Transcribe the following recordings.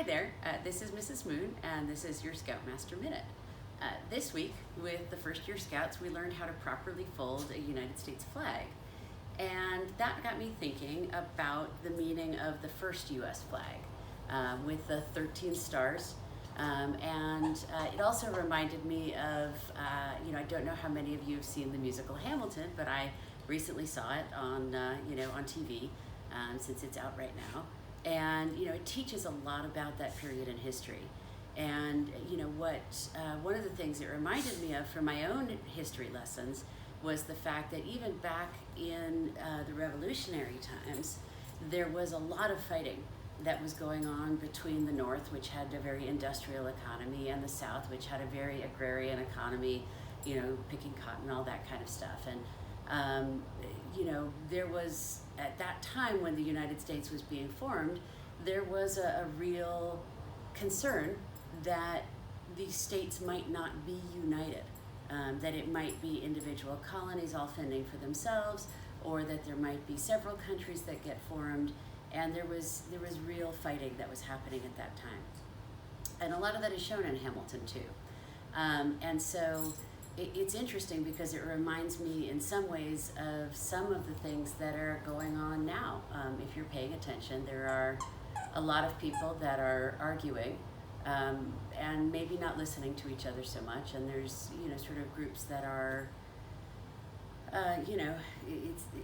Hi there, this is Mrs. Moon, and this is your Scoutmaster Minute. This week, with the first year Scouts, we learned how to properly fold a United States flag. And that got me thinking about the meaning of the first U.S. flag with the 13 stars. It also reminded me of, I don't know how many of you have seen the musical Hamilton, but I recently saw it on, on TV since it's out right now. And it teaches a lot about that period in history. And one of the things it reminded me of from my own history lessons was the fact that even back in the revolutionary times, there was a lot of fighting that was going on between the North, which had a very industrial economy, and the South, which had a very agrarian economy, picking cotton, all that kind of stuff. And there was, at that time when the United States was being formed, there was a real concern that these states might not be united, that it might be individual colonies all fending for themselves, or that there might be several countries that get formed, and there was real fighting that was happening at that time. And a lot of that is shown in Hamilton too. It's interesting because it reminds me in some ways of some of the things that are going on now. If you're paying attention, there are a lot of people that are arguing and maybe not listening to each other so much. And there's, sort of groups that are,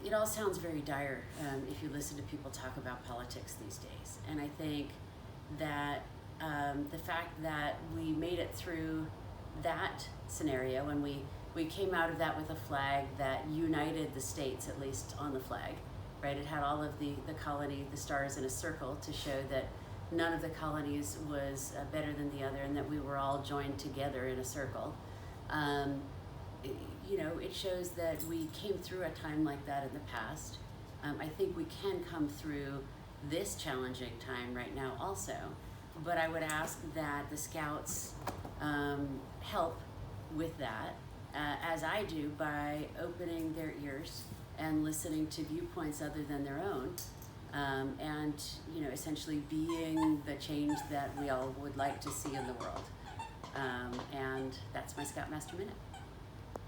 it all sounds very dire if you listen to people talk about politics these days. And I think that the fact that we made it through that scenario, and we came out of that with a flag that united the states, at least on the flag, right? It had all of the colony, the stars in a circle to show that none of the colonies was better than the other, and that we were all joined together in a circle. It shows that we came through a time like that in the past. I think we can come through this challenging time right now also, but I would ask that the Scouts help with that, as I do, by opening their ears and listening to viewpoints other than their own, and essentially being the change that we all would like to see in the world. And that's my Scoutmaster Minute.